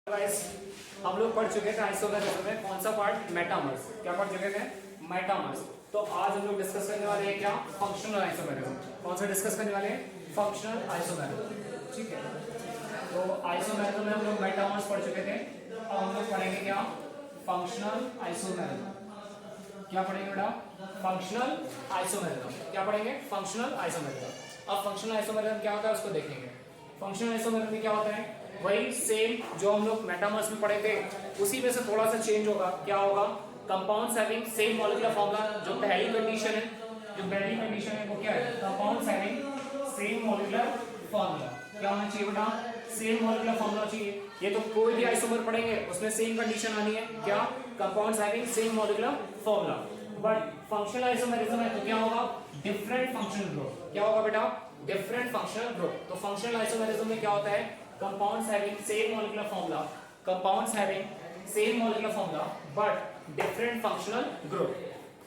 Guys हम लोग पढ़ चुके थे आइसोमेरिज्म में कौन सा पार्ट मेटामर्स। क्या पढ़ चुके थे? मेटामर्स। तो आज हम लोग डिस्कस करने वाले हैं क्या? Functional isomerism. कौन सा डिस्कस करने वाले हैं? Functional isomerism. ठीक है, तो आइसोमेरिज्म में हम लोग मेटामर्स पढ़ चुके थे। अब हम लोग पढ़ेंगे क्या? Functional isomerism. क्या पढ़ेंगे बेटा? Functional isomerism. क्या पढ़ेंगे? Functional isomerism. अब फंक्शनल आइसोमेरिज्म क्या होता है उसको देखेंगे। फंक्शनल आइसोमेरिज्म में क्या होता है? वही सेम जो हम लोग मेटामर्स में पढ़े थे उसी में से थोड़ा सा चेंज होगा। क्या होगा? Compounds having same molecular formula. जो पहली कंडीशन है, वो क्या है? Compounds having same molecular formula. क्या होना चाहिए बेटा? सेम मॉलिक्यूलर फॉर्मूला चाहिए। ये तो कोई भी आइसोमर पढ़ेंगे उसमें सेम कंडीशन आनी है। क्या? Compounds having same molecular formula. But functional isomerism है तो क्या होगा? Different functional group. क्या होगा बेटा? Different functional group. तो फंक्शनल आइसोमेरिज्म में क्या होता है? Compounds having same molecular formula, compounds having same molecular formula but different functional group.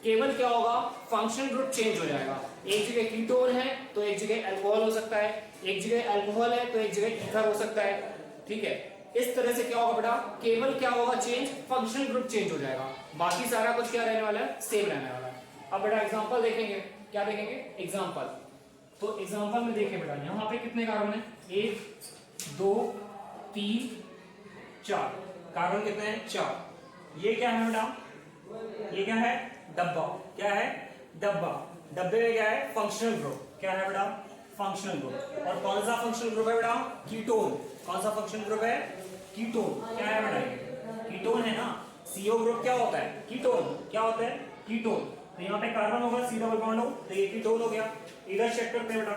केवल क्या होगा? फंक्शनल ग्रुप चेंज हो जाएगा। एक जगह कीटोन है तो एक जगह अल्कोहल हो सकता है, एक जगह अल्कोहल है तो एक जगह ईथर हो सकता है। ठीक है, इस तरह से क्या होगा बेटा? केवल क्या होगा चेंज? फंक्शनल ग्रुप चेंज हो जाएगा। बाकी सारा कुछ क्या रहने वाला है? सेम रहने वाला है। अब बेटा एग्जांपल देखेंगे। क्या देखेंगे? एग्जांपल। तो एग्जांपल में देखिए बेटा, यहां पे कितने कार्बन है? 1 2 3 4 कार्बन कितने हैं? 4। ये क्या है बेटा? ये क्या है? डब्बा। क्या है? डब्बा। डब्बे में क्या है? Functional group. क्या है बेटा? Functional group. और कौन सा फंक्शनल ग्रुप है बेटा? कीटोन। कौन सा फंक्शनल ग्रुप है? कीटोन। क्या है बेटा? ये कीटोन है ना। सीओ ग्रुप क्या होता है? कीटोन। क्या होता है? कीटोन। तो यहाँ पे कार्बन होगा, सी डबल बॉन्ड हो तो ये कीटोन हो गया। इधर चेक करते हैं बेटा,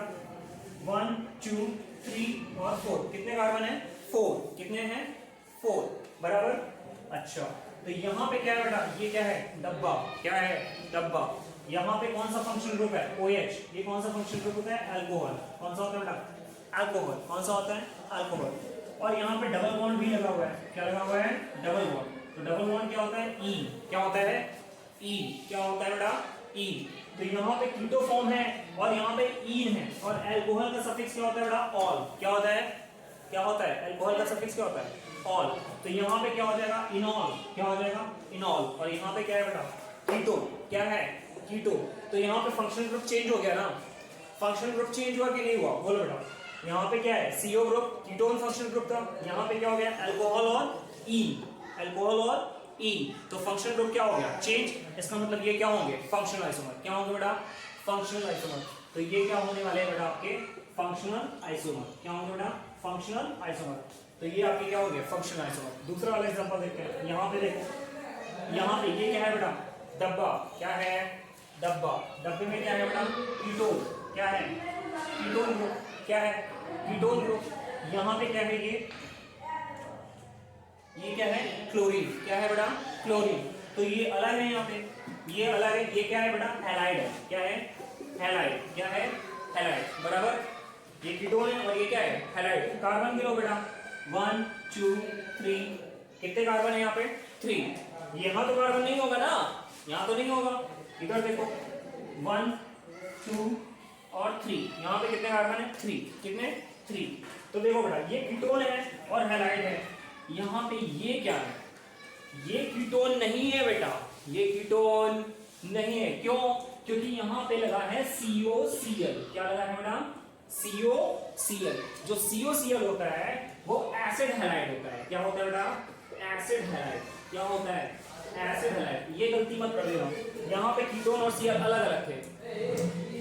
1 2 3 और 4। कितने कार्बन है? 4। कितने हैं? 4 बराबर। अच्छा, तो यहाँ पे क्या है बेटा? ये क्या है? डब्बा। क्या है? डब्बा। यहाँ पे कौन सा फंक्शनल ग्रुप है? OH। ये कौन सा फंक्शनल ग्रुप होता है? अल्कोहल। कौन सा होता है बेटा? अल्कोहल। कौन सा होता है? अल्कोहल। और यहाँ पे डबल बॉन्ड भी लगा हुआ है। क्या लगा हुआ है? Double bond. तो डबल बॉन्ड क्या होता है? ई। क्या होता है? ई। क्या होता है बेटा? ई। तो यहाँ पे कीटो फॉर्म है और यहाँ पे ईन है। और अल्कोहल का सफिक्स क्या होता है बेटा? ऑल। क्या होता है? क्या होता है? अल्कोहल का सफिक्स क्या होता है? ऑल। तो यहाँ पे क्या हो जाएगा? इनॉल। क्या हो जाएगा? इनॉल। और यहाँ पे क्या है बेटा? कीटो। क्या है? कीटो। तो यहाँ पे फंक्शनल ग्रुप चेंज हो गया ना। फंक्शनल ग्रुप चेंज हुआ कि नहीं हुआ? बोलो बेटा। यहाँ पे क्या है? CO group, ketone functional group था। यहाँ पे क्या हो गया? अल्कोहल और ई। अल्कोहल और ई। तो फंक्शनल ग्रुप क्या हो गया? चेंज। इसका मतलब ये क्या होंगे? Functional isomer. क्या होंगे बेटा? Functional isomer. तो ये क्या होने वाले हैं बेटा? आपके फंक्शनल आइसोमर। क्या होंगे बेटा? Functional isomer. तो ये आपके क्या होंगे? Functional isomer. दूसरा वाला एग्जांपल देखते हैं। यहाँ पे देखो, यहाँ पे ये क्या है बेटा? डब्बा। क्या है? डब्बा। डब्बे में क्या है बेटा? कीटोन। क्या है? Ketone group. क्या है? Ketone group. यहाँ पे क्या है? ये क्या है? क्लोरीन। क्या है बेटा? क्लोरीन। तो ये अलग है, यहाँ पे ये अलग है। ये क्या है बेटा? हैलाइड है। क्या है? हैलाइड। क्या है? हैलाइड बराबर। ये कीटोन है और ये क्या है? हैलाइड। कार्बन गिनो बेटा, 1 2 3। कितने कार्बन है यहाँ पे? 3। यहाँ तो कार्बन नहीं होगा ना, यहाँ तो नहीं होगा। इधर देखो, 1 2 और 3। यहाँ पे कितने कार्बन है? 3। कितने? 3। तो देखो बेटा, ये कीटोन है और हैलाइड है। यहाँ पे ये क्या है? ये कीटोन नहीं है बेटा, ये कीटोन नहीं है। क्यों? क्योंकि यहाँ पे लगा है COCl। क्या लगा है बेटा? COCl। जो COCl होता है वो एसिड हैलाइड होता है। क्या होता है बेटा? Acid halide. क्या होता है? Acid halide. ये गलती मत कर देना, यहाँ पे कीटोन और Cl अलग अलग थे।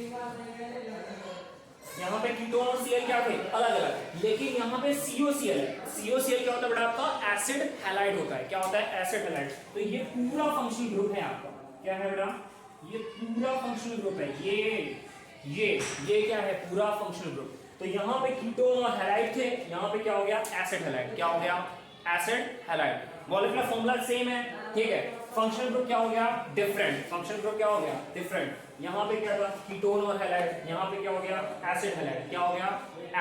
यहाँ पे कीटोन और Cl क्या थे? अलग अलग। लेकिन यहाँ पे COCl है। COCl क्या होता है बेटा? आपका एसिड हैलाइड होता है। क्या होता है? Acid halide. तो ये पूरा फंक्शनल ग्रुप है आपका। क्या है बेटा? ये पूरा फंक्शनल ग्रुप है। ये क्या है? पूरा फंक्शनल ग्रुप। तो यहाँ पे कीटोन और हैलाइड थे, यहाँ पे क्या हो गया? Acid halide. क्या हो गया? Acid halide. Molecular formula same है, ठीक है। फंक्शनल ग्रुप क्या हो गया? डिफरेंट। फंक्शनल ग्रुप क्या हो गया? डिफरेंट। यहाँ पे क्या था? कीटोन और हैलाइड। यहाँ पे क्या हो गया? Acid halide. क्या हो गया?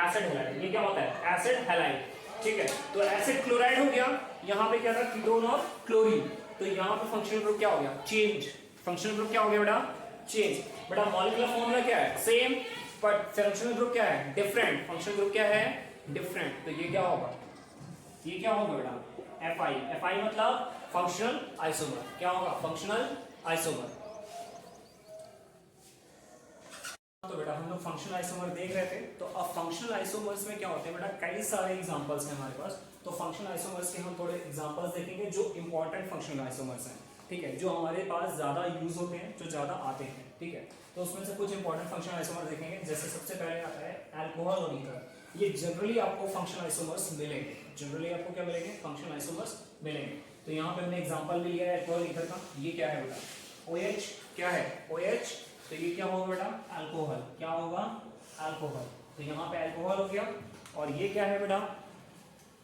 Acid halide. ये क्या होता है? Acid halide. ठीक है, तो एसिड क्लोराइड हो गया। यहाँ पे क्या था? कीटोन और क्लोरीन। तो यहाँ पे फंक्शनल ग्रुप क्या हो गया? चेंज। फंक्शनल ग्रुप क्या हो गया बेटा? चेंज। बेटा मॉलिक्यूलर फॉर्मूला क्या है? सेम, बट फंक्शनल ग्रुप क्या है? डिफरेंट। फंक्शनल ग्रुप क्या है? डिफरेंट। तो ये क्या होगा? ये क्या होगा बेटा Fi मतलब फंक्शनल आइसोमर। क्या होगा फंक्शनल आइसोमर। तो बेटा हम लोग फंक्शनल आइसोमर देख रहे थे। तो अब फंक्शनल आइसोमर्स में क्या होते हैं बेटा, कई सारे एग्जांपल्स हैं हमारे पास। तो फंक्शनल आइसोमर्स के हम थोड़े एग्जांपल्स देखेंगे जो इंपॉर्टेंट फंक्शनल आइसोमर्स हैं, ठीक है, जो हमारे पास ज्यादा यूज होते हैं, जो ज्यादा आते हैं, ठीक है। तो उसमें से कुछ इंपॉर्टेंट फंक्शनल आइसोमर देखेंगे। जैसे सबसे पहले आता है अल्कोहल और ईथर। ये जनरली आपको फंक्शनल आइसोमर्स मिलेंगे, जनरली आपको क्या मिलेंगे, फंक्शनल आइसोमर्स मिलेंगे। तो यहाँ पे हमने एग्जांपल भी लिया है अल्कोहल ईथर का। ये क्या है बेटा, OH क्या है, OH। तो ये क्या होगा बेटा, अल्कोहल। क्या होगा, अल्कोहल। तो यहाँ पे अल्कोहल हो गया। और ये क्या है बेटा,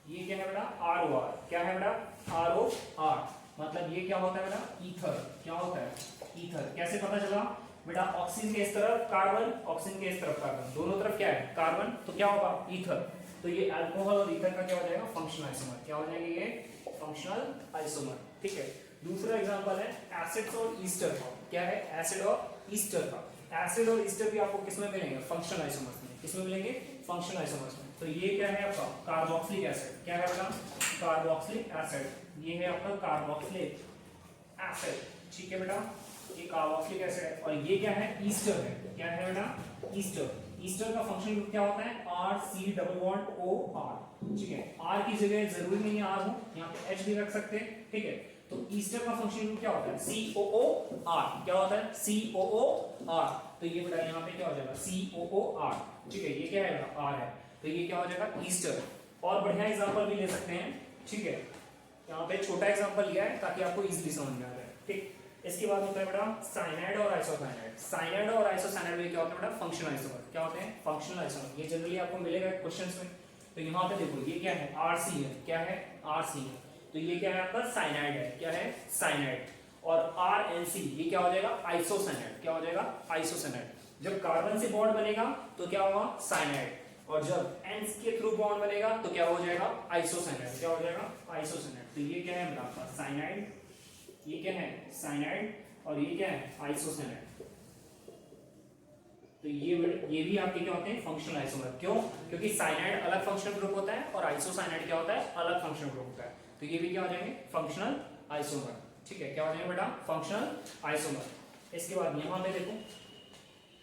ये क्या है बेटा, ROR। क्या है बेटा, ROR। मतलब ये क्या होता है बेटा, ईथर। क्या होता है, ईथर। कैसे पता चला बेटा, ऑक्सीजन के इस तरफ कार्बन, ऑक्सीजन के इस तरफ कार्बन, दोनों तरफ क्या है कार्बन, तो क्या होगा ईथर। तो ये अल्कोहल और ईथर का क्या हो जाएगा, फंक्शनल आइसोमर। क्या हो जाएंगे ये, फंक्शनल आइसोमर, ठीक है। दूसरा एग्जांपल है एसिड्स और ईस्टर का। क्या है, एसिड और ईस्टर का। एसिड और ईस्टर भी आपको किसमें मिलेंगे, फंक्शनल आइसोमर्स में। किसमें मिलेंगे, फंक्शनल आइसोमर्स में। तो ये क्या है आपका कार्बोक्सिलिक एसिड। क्या है बेटा, कार्बोक्सिलिक एसिड। ये है आपका कार्बोक्सिलिक एसिड, ठीक है बेटा, ये कार्बोक्सिलिक एसिड है। और ये क्या है, ईस्टर है। क्या है बेटा, ईस्टर। ईस्टर का फंक्शन ग्रुप क्या होता है, RC+OR, ठीक है। R की जगह जरूरी नहीं है R हो, यहाँ पे H भी रख सकते हैं, ठीक है। तो ईस्टर का फंक्शन ग्रुप क्या होता है, COOR। क्या होता है, COOR। तो ये बेटा यहाँ पे क्या हो जाएगा, COOR, ठीक है। ये क्या है बेटा, R है। तो ये क्या हो जाएगा, ईस्टर। और बढ़िया एग्जांपल भी ले सकते हैं, ठीक है। यहाँ पे छोटा एग्जांपल लिया है ताकि आपको इजीली समझ में आ जाए, ठीक। इसके बाद होता है बेटा साइनाइड और आइसोसाइनाइड। साइनाइड और आइसोसाइनाइड में क्या होता है बेटा, फंक्शनल आइसोमर। क्या होते हैं, फंक्शनल आइसोमर। ये जनरली आपको मिलेगा क्वेश्चंस में। तो यहाँ पे देखो ये क्या है, RC है। क्या है, RC है। तो ये क्या है आपका, साइनाइड है। क्या है, साइनाइड। और RNC ये क्या हो जाएगा, आइसोसाइनाइड। क्या हो जाएगा, आइसोसाइनाइड। जब कार्बन से बॉन्ड बनेगा तो क्या होगा, साइनाइड। और जब एंस के थ्रू बॉन्ड बनेगा तो क्या हो जाएगा, आइसोसाइनाइड। क्या हो जाएगा, आइसोसाइनाइड। तो ये क्या है बेटा आपका साइनाइड, ये क्या है साइनाइड, और ये क्या है आइसोसाइनाइड। तो ये भी आपके क्या होते हैं, फंक्शनल आइसोमर। क्यों, क्योंकि साइनाइड अलग फंक्शनल ग्रुप होता है और आइसोसाइनाइड क्या होता है, अलग फंक्शनल ग्रुप होता है। तो ये भी क्या हो जाएंगे, फंक्शनल आइसोमर, ठीक है। क्या हो जाएंगे बेटा, फंक्शनल आइसोमर। इसके बाद यहाँ पे देखो,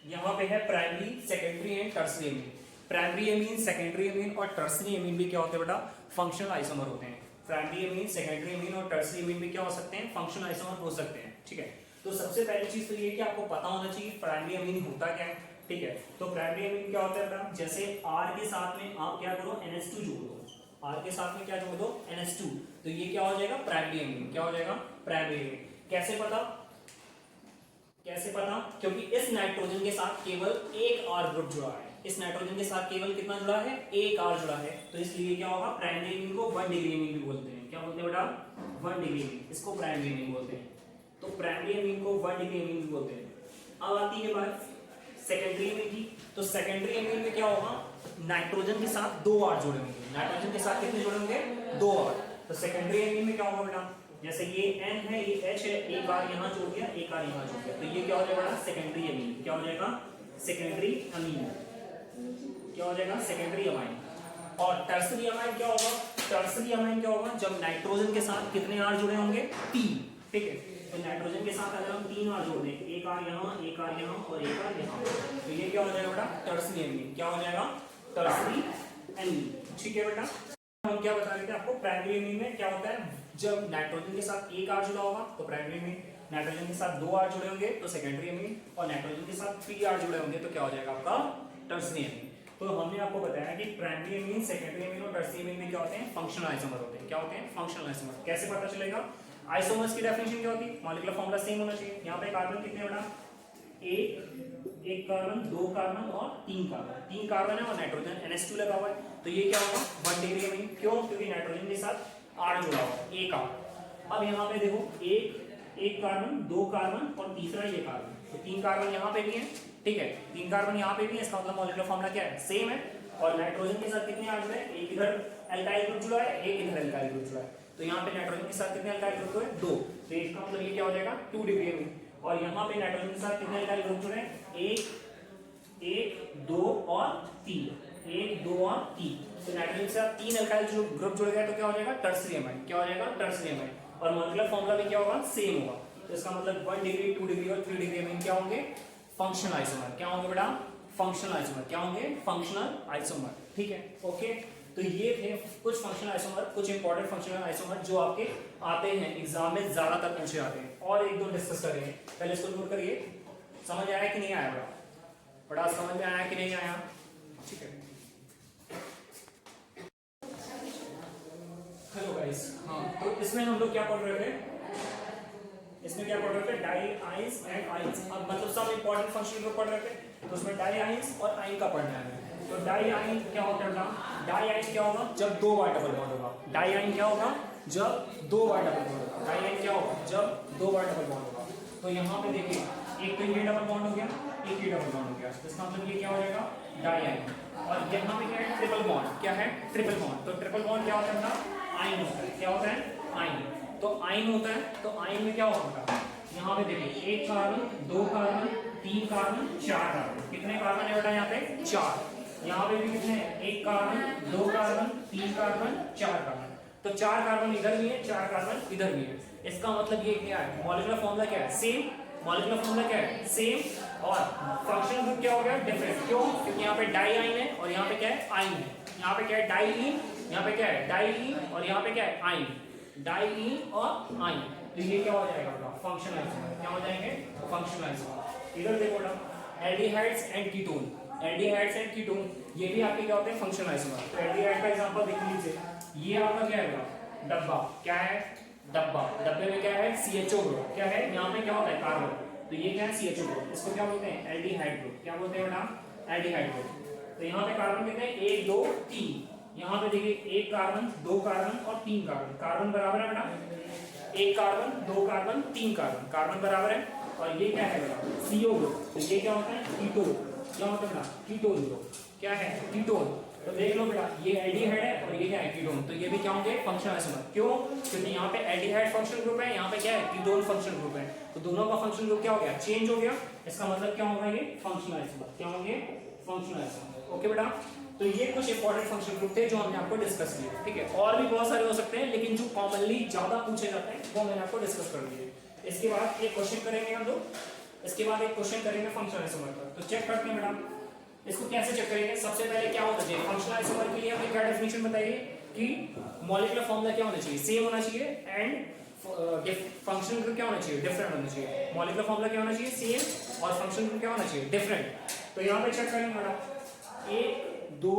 यहाँ पे है primary, secondary and tertiary amine. Primary amine, secondary amine और टर्सरी एमीन भी क्या होते हैं बेटा, फंक्शनल आइसोमर होते हैं। प्राइमरी एमीन, सेकेंडरी एमीन और टर्सरी एमीन भी क्या हो सकते हैं, फंक्शनल आइसोमर हो सकते हैं, ठीक है। तो सबसे पहली चीज तो ये कि आपको पता होना चाहिए प्राइमरी एमीन होता क्या है, ठीक है। तो प्राइमरी एमीन क्या होता है बेटा, जैसे R के साथ में आप क्या करो, NH2 जोड़ दो। R के साथ में क्या जोड़ दो, NH2। तो ये क्या हो जाएगा, प्राइमरी एमीन। क्या हो जाएगा, प्राइमरी एमीन। कैसे पता, कैसे पता, क्योंकि इस नाइट्रोजन के साथ केवल एक R ग्रुप जुड़ा है। इस नाइट्रोजन के साथ केवल कितना जुड़ा है, एक R जुड़ा है। तो इसलिए क्या होगा, प्राइमरी एमीन को 1 डिग्री एमीन भी बोलते हैं। क्या बोलते हैं बेटा, 1 डिग्री एमीन, इसको प्राइमरी एमीन बोलते हैं। तो प्राइमरी एमीन को 1 डिग्री एमीन भी बोलते हैं। अब आती है बात सेकेंडरी एमीन की। तो सेकेंडरी एमीन में क्या होगा, नाइट्रोजन के साथ 2 R जुड़े होंगे। नाइट्रोजन के साथ कितने जुड़े होंगे, 2 R। तो सेकेंडरी एमीन में क्या होगा बेटा, जैसे ये N है, ये H है, एक R यहाँ जोड़ दिया, एक R यहाँ जोड़ दिया। तो ये क्या हो जाएगा बेटा, सेकेंडरी एमीन। क्या हो जाएगा, सेकेंडरी अमीन। क्या हो जाएगा, सेकेंडरी अमाइन। और टर्सरी अमाइन क्या होगा, टर्सरी अमाइन क्या होगा, जब नाइट्रोजन के साथ कितने R जुड़े होंगे, 3, ठीक है। तो नाइट्रोजन के साथ अगर हम 3 R जोड़ दें, एक R यहाँ, एक R यहाँ और एक R यहाँ, तो ये क्या हो जाएगा बेटा, टर्सरी एमीन। क्या हो जाएगा, टर्सरी एमीन, ठीक है बेटा। हम क्या बता रहे थे आपको, प्राइमरी एमीन में क्या होता है, जब नाइट्रोजन के साथ एक R जुड़ा होगा तो प्राइमरी एमीन, नाइट्रोजन के साथ 2 R जुड़े होंगे तो सेकेंडरी एमीन, और नाइट्रोजन के साथ 3 R जुड़े होंगे तो क्या हो जाएगा आपका टर्सरी एमीन। तो हमने आपको बताया कि प्राइमरी एमीन, सेकेंडरी एमीन और टर्सरी एमीन में क्या होते हैं, फंक्शनल आइसोमर होते हैं। क्या होते हैं, फंक्शनल आइसोमर। कैसे पता चलेगा, आइसोमर्स की डेफिनेशन क्या होती है, मॉलिक्यूलर फार्मूला सेम होना चाहिए। यहाँ पे कार्बन कितने बेटा, एक कार्बन, 2 कार्बन और 3 कार्बन। 3 कार्बन है और नाइट्रोजन NH2 लगा हुआ है। तो ये क्या होगा, 1 डिग्री एमीन। क्यों, क्योंकि नाइट्रोजन के साथ R जुड़ा हुआ है, एक R। अब यहाँ पे देखो, एक कार्बन, 2 कार्बन और तीसरा ये कार्बन। तो 3 कार्बन यहाँ पे भी है, ठीक है, 3 कार्बन यहाँ पे भी है। इसका मतलब मॉलिक्यूलर फार्मूला क्या है, सेम है। और नाइट्रोजन के साथ कितने R जुड़े हैं, एक इधर एल्काइल ग्रुप जुड़ा है, एक इधर एल्काइल ग्रुप जुड़ा है। तो यहाँ पे नाइट्रोजन के साथ कितने एल्काइल ग्रुप है, 2। तो इसका मतलब ये क्या हो जाएगा, 2 डिग्री एमीन। और यहाँ पे नाइट्रोजन के साथ कितने एल्काइल ग्रुप जुड़े हैं, 1, 2 और 3। 1 2 और 3। तो नाइट्रोजन से 3 अल्काइल जो ग्रुप जुड़ गया तो क्या हो जाएगा टर्सरी अमाइन। क्या हो जाएगा टर्सरी अमाइन। और मॉलिक्यूलर फॉर्मूला भी क्या होगा सेम होगा। तो इसका मतलब 1 डिग्री 2 डिग्री और 3 डिग्री अमीन क्या होंगे फंक्शनल आइसोमर। क्या होंगे बेटा फंक्शनल आइसोमर। क्या होंगे फंक्शनल आइसोमर। ठीक है ओके। तो ये थे कुछ फंक्शनल आइसोमर, कुछ इंपॉर्टेंट फंक्शनल आइसोमर जो आपके आते हैं एग्जाम में ज्यादातर पूछे जाते हैं। और एक दो डिस्कस करेंगे। पहले इसको नोट करिए। समझ आया कि नहीं आया बड़ा बड़ा समझ में आया कि नहीं आया। ठीक है हेलो गाइस। हाँ तो इसमें हम लोग क्या पढ़ रहे थे, इसमें क्या पढ़ रहे थे डाई आइंस एंड आइंस। अब मतलब सब इंपॉर्टेंट फंक्शन को पढ़ रहे थे। तो उसमें डाई आइंस और आइन का पढ़ना है। तो डाई आइन क्या होता है, डाई आइन क्या होगा जब 2 बार डबल बॉन्ड होगा। डाई आइन क्या होगा जब 2 बार डबल बॉन्ड होगा। डाई आइन क्या होगा जब 2 बार डबल बॉन्ड होगा। तो यहाँ पे देखिए एक तो ये डबल बॉन्ड हो गया, एक ये डबल बॉन्ड हो गया। तो इसका मतलब ये क्या हो जाएगा डाई आइन। और यहाँ पे क्या है ट्रिपल बॉन्ड। क्या है ट्रिपल बॉन्ड। तो ट्रिपल बॉन्ड क्या होता है अपना आइन होता है। क्या होता है आइन। तो आइन होता है तो आइन में क्या होगा यहाँ पे देखिए 1 कार्बन 2 कार्बन 3 कार्बन 4 कार्बन। कितने कार्बन है बेटा यहाँ पे 4। यहाँ पे भी कितने हैं 1 कार्बन 2 कार्बन 3 कार्बन 4 कार्बन। तो 4 कार्बन इधर भी है 4 कार्बन इधर भी है। इसका मतलब ये क्या है मॉलिक्यूलर फॉर्मूला क्या है सेम। मॉलिक्यूलर फॉर्मूला क्या है सेम। और फंक्शनल ग्रुप क्या हो गया डिफरेंट। क्यों क्योंकि यहाँ पे डाई आइन है और यहाँ पे क्या है आइन है। यहाँ पे क्या है डाई इन, यहाँ पे क्या है डाई इन और यहाँ पे क्या है आइन। डाई इन और आइन। तो ये क्या हो जाएगा बेटा फंक्शनल आइसोमर। क्या हो जाएंगे फंक्शनल आइसोमर। इधर देखो बेटा aldehydes and ketone. Aldehydes and ketone ये भी आपके क्या होते हैं फंक्शनल आइसोमर। तो एल्डिहाइड का एग्जांपल देख लीजिए। ये आपका क्या है डब्बा। क्या है डब्बा। डब्बे में क्या है CHO ग्रुप। क्या है यहाँ पे क्या होता है कार्बन। तो ये क्या है CHO ग्रुप। इसको क्या बोलते हैं एल्डिहाइड ग्रुप। क्या बोलते हैं बेटा एल्डिहाइड ग्रुप। तो यहाँ पे कार्बन कितने 1 2 3। यहाँ पे देखिए 1 कार्बन 2 कार्बन और 3 कार्बन। कार्बन बराबर है बेटा 1 कार्बन 2 कार्बन 3 कार्बन। कार्बन बराबर है। और ये क्या है बेटा CO ग्रुप। तो ये क्या होता है कीटोन। क्या होता है बेटा कीटोन ग्रुप। क्या है कीटोन। तो देख लो बेटा ये एल्डिहाइड है और ये क्या है कीटोन। तो ये भी क्या होंगे फंक्शनल आइसोमर। क्यों क्योंकि यहाँ पे एल्डिहाइड फंक्शनल ग्रुप है, यहाँ पे क्या है कीटोन फंक्शनल ग्रुप है। तो दोनों का फंक्शनल ग्रुप क्या हो गया चेंज हो गया। इसका मतलब क्या होगा ये फंक्शनल आइसोमर। क्या होंगे फंक्शनल आइसोमर। ओके बेटा। तो ये कुछ इंपॉर्टेंट फंक्शनल ग्रुप थे जो हमने आपको डिस्कस किए। ठीक है और भी बहुत सारे हो सकते हैं लेकिन जो कॉमनली ज्यादा पूछे जाते हैं वो मैंने आपको डिस्कस कर दिए। इसके बाद एक क्वेश्चन करेंगे हम लोग। इसके बाद एक क्वेश्चन करेंगे फंक्शनल आइसोमर पर। तो चेक करते हैं बेटा इसको कैसे चेक करेंगे। सबसे पहले क्या होना चाहिए फंक्शनल आइसोमर के लिए हमें क्या डेफिनेशन बताइए कि मॉलिक्यूलर फॉर्मूला क्या होना चाहिए सेम होना चाहिए एंड फंक्शनल ग्रुप क्या होना चाहिए डिफरेंट होना चाहिए। मॉलिक्यूलर फॉर्मूला क्या होना चाहिए सेम और फंक्शनल ग्रुप क्या होना चाहिए डिफरेंट। तो यहाँ पे चेक करेंगे बेटा 1 2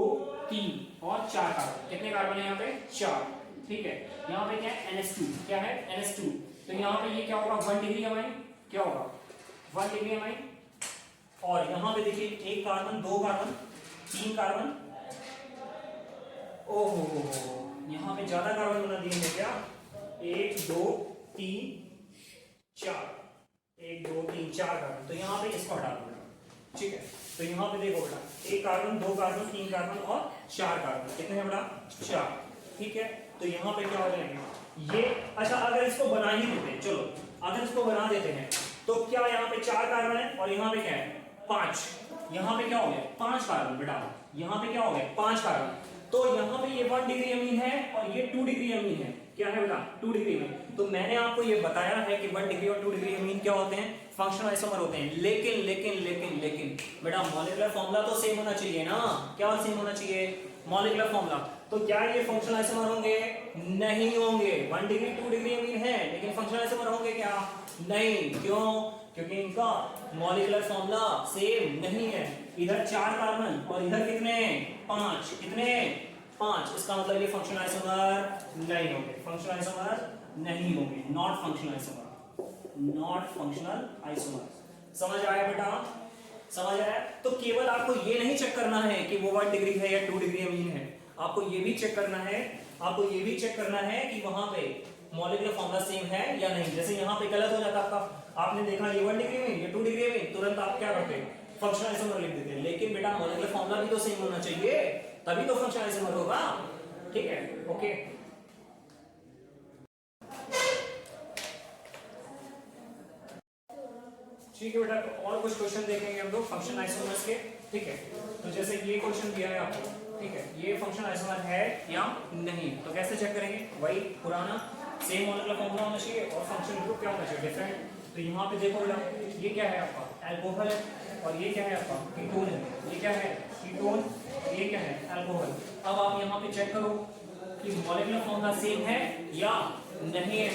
3 और 4 कार्बन। कितने कार्बन है यहाँ पे 4। ठीक है यहाँ पे क्या है NH2। क्या है NH2। तो यहाँ पे ये क्या होगा 1 डिग्री अमाइन। क्या होगा 1 डिग्री अमाइन। और यहाँ पे देखिए 1 कार्बन 2 कार्बन 3 कार्बन। ओहो यहाँ पे ज्यादा कार्बन बना दिए हैं क्या 1 2 3 4। 1 2 3 4 कार्बन। तो यहाँ पे इसको हटा दो। ठीक है तो यहाँ पे देखो बेटा 1 कार्बन 2 कार्बन 3 कार्बन और 4 कार्बन। कितने हैं बेटा 4। ठीक है तो यहाँ पे क्या हो जाएंगे ये। अच्छा अगर इसको बना ही देते चलो अगर इसको बना देते हैं तो क्या यहाँ पे 4 कार्बन है और यहाँ पे क्या है 5। यहाँ पे क्या हो गया 5 कार्बन बेटा। यहाँ पे क्या हो गया 5 कार्बन। तो यहाँ पे ये 1 डिग्री अमीन है और ये 2 डिग्री अमीन है। क्या है बेटा 2 डिग्री अमीन। तो मैंने आपको ये बताया है कि 1 डिग्री और 2 डिग्री अमीन क्या होते हैं फंक्शनल आइसोमर होते हैं। लेकिन लेकिन लेकिन लेकिन बेटा मॉलिक्यूलर फॉर्मूला तो सेम होना चाहिए ना। क्या सेम होना चाहिए मॉलिक्यूलर फॉर्मूला। तो क्या ये फंक्शनल आइसोमर होंगे नहीं होंगे। 1 डिग्री 2 डिग्री अमीन है लेकिन फंक्शनल आइसोमर होंगे क्या नहीं। क्यों क्योंकि इनका मॉलिक्यूलर फॉर्मूला सेम नहीं है। इधर 4 कार्बन और इधर कितने 5। कितने 5। इसका मतलब ये फंक्शनल आइसोमर नहीं होंगे। फंक्शनल आइसोमर नहीं होंगे not functional isomer. Not functional isomer. समझ आया बेटा समझ आया। तो केवल आपको ये नहीं चेक करना है कि वो 1 डिग्री है या 2 डिग्री अमीन है। आपको ये भी चेक करना है कि वहां पे मॉलिक्यूलर फॉर्मूला सेम है या नहीं। जैसे यहाँ पे गलत हो जाता आपका आपने देखा ये 1 डिग्री में ये 2 डिग्री में तुरंत आप क्या करते फंक्शनल आइसोमर लिख देते। लेकिन बेटा मॉलिक्यूलर फॉर्मूला भी तो सेम होना चाहिए तभी तो फंक्शनल आइसोमर होगा। ठीक है ओके। ठीक है बेटा, तो और कुछ क्वेश्चन देखेंगे हम लोग फंक्शन आइसोमर्स के, ठीक है। तो जैसे ये क्वेश्चन दिया है आपको, ठीक है, ये फंक्शन आइसोमर है या नहीं, तो कैसे चेक करेंगे, वही पुराना सेम मॉलिक्यूलर फॉर्मूला होना चाहिए और फंक्शन ग्रुप क्या होना चाहिए, डिफरेंट। तो यहाँ पे देखो बेटा, ये क्या है आपका अल्कोहल है, और ये क्या है आपका कीटोन है, ये क्या है कीटोन, ये क्या है अल्कोहल। अब आप यहाँ पे चेक करो कि मॉलिक्यूलर फॉर्मूला सेम है या नहीं है,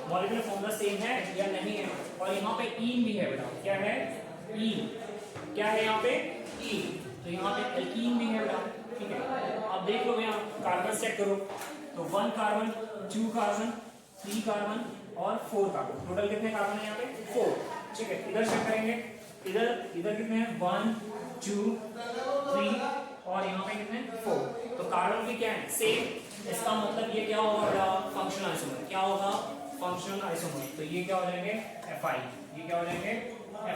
मॉलिक्यूलर फॉर्मूला सेम है या नहीं है। और यहाँ पे ईन भी है बेटा, क्या है ईन, क्या है यहाँ पे ईन, तो यहाँ पे एल्कीन भी है बेटा, ठीक है। अब देख लो यहाँ कार्बन चेक करो, तो 1 कार्बन 2 कार्बन 3 कार्बन और 4 कार्बन, टोटल कितने कार्बन है यहाँ पे 4, ठीक है। इधर चेक करेंगे, इधर कितने हैं 1 2 3 और यहाँ पे कितने 4, तो कार्बन भी क्या है सेम। इसका मतलब ये क्या होगा बेटा फंक्शनल आइसोमर, क्या होगा फंक्शनल आइसोमर, तो ये क्या हो जाएंगे Fi, ये क्या हो जाएंगे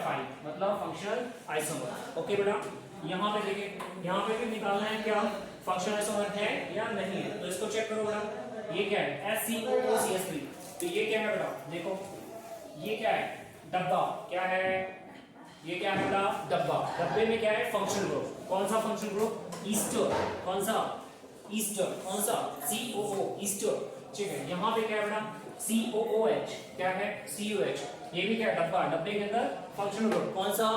Fi, मतलब फंक्शनल आइसोमर। ओके बेटा, यहाँ पे देखिए, यहाँ पे भी निकालना है क्या फंक्शनल आइसोमर है या नहीं है, तो इसको चेक करो बेटा, ये क्या है SCOOCH3, तो ये क्या है बेटा देखो, ये क्या है डब्बा, क्या है ये क्या है बेटा डब्बा, डब्बे में क्या है फंक्शनल ग्रुप, कौन सा फंक्शनल ग्रुप ईस्टर, कौन सा ईस्टर, कौन सा COO ईस्टर, ठीक है। यहाँ पे क्या है बेटा COOH, क्या है COH, ये भी क्या है डब्बा, डब्बे के अंदर फंक्शनल ग्रुप, कौन सा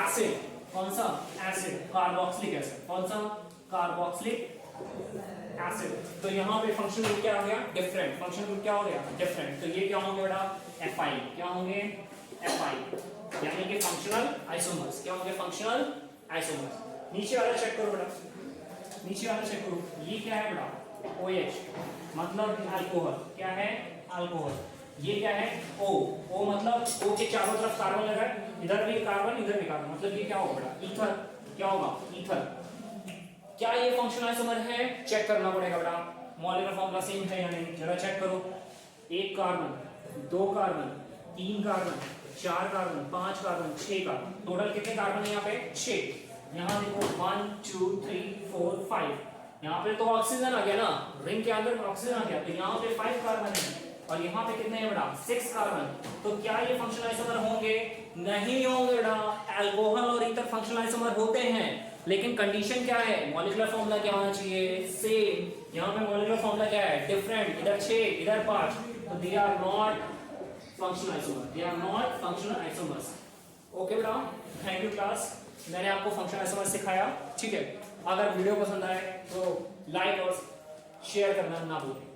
एसिड, कौन सा एसिड कार्बोक्सिलिक एसिड, कौन सा कार्बोक्सिलिक एसिड। तो यहाँ पे फंक्शनल ग्रुप क्या हो गया डिफरेंट, फंक्शनल ग्रुप क्या हो गया डिफरेंट, तो ये क्या होंगे बेटा Fi, क्या होंगे Fi, यानी कि फंक्शनल आइसोमर्स, क्या होंगे फंक्शनल आइसोमर्स। नीचे वाला चेक करो बेटा, नीचे वाला चेक करो, ये क्या है बेटा OH, मतलब अल्कोहल, क्या है अल्कोहल, ये क्या है O मतलब O के चारों तरफ कार्बन लगा है, इधर भी कार्बन इधर भी कार्बन, मतलब ये क्या होगा बेटा ईथर, क्या होगा ईथर। क्या ये फंक्शनल आइसोमर है, चेक करना पड़ेगा बेटा, मॉलिक्यूलर फॉर्मूला सेम है या नहीं, जरा चेक करो, 1 carbon 2 carbon 3 carbon 4 carbon 5 carbon 6 carbon, total कितने कार्बन है यहाँ पे 6। यहाँ देखो 1 2 3 4 5, यहाँ पे तो ऑक्सीजन आ गया ना, रिंग के अंदर ऑक्सीजन आ गया, तो यहाँ पे 5 कार्बन है और यहाँ पे कितने हैं बेटा 6 कार्बन। तो क्या ये फंक्शनल आइसोमर होंगे, नहीं होंगे बेटा, अल्कोहल और ईथर फंक्शनल आइसोमर होते हैं, लेकिन कंडीशन क्या है मॉलिक्यूलर फॉर्मूला क्या होना चाहिए सेम। यहाँ पे मॉलिक्यूलर फॉर्मूला क्या है डिफरेंट, इधर 6 इधर 5, तो they are not functional isomer, they are not functional isomers. Okay बेटा, थैंक यू क्लास, मैंने आपको फंक्शनल आइसोमर सिखाया, ठीक है। अगर वीडियो पसंद आए तो लाइक और शेयर करना ना भूलें।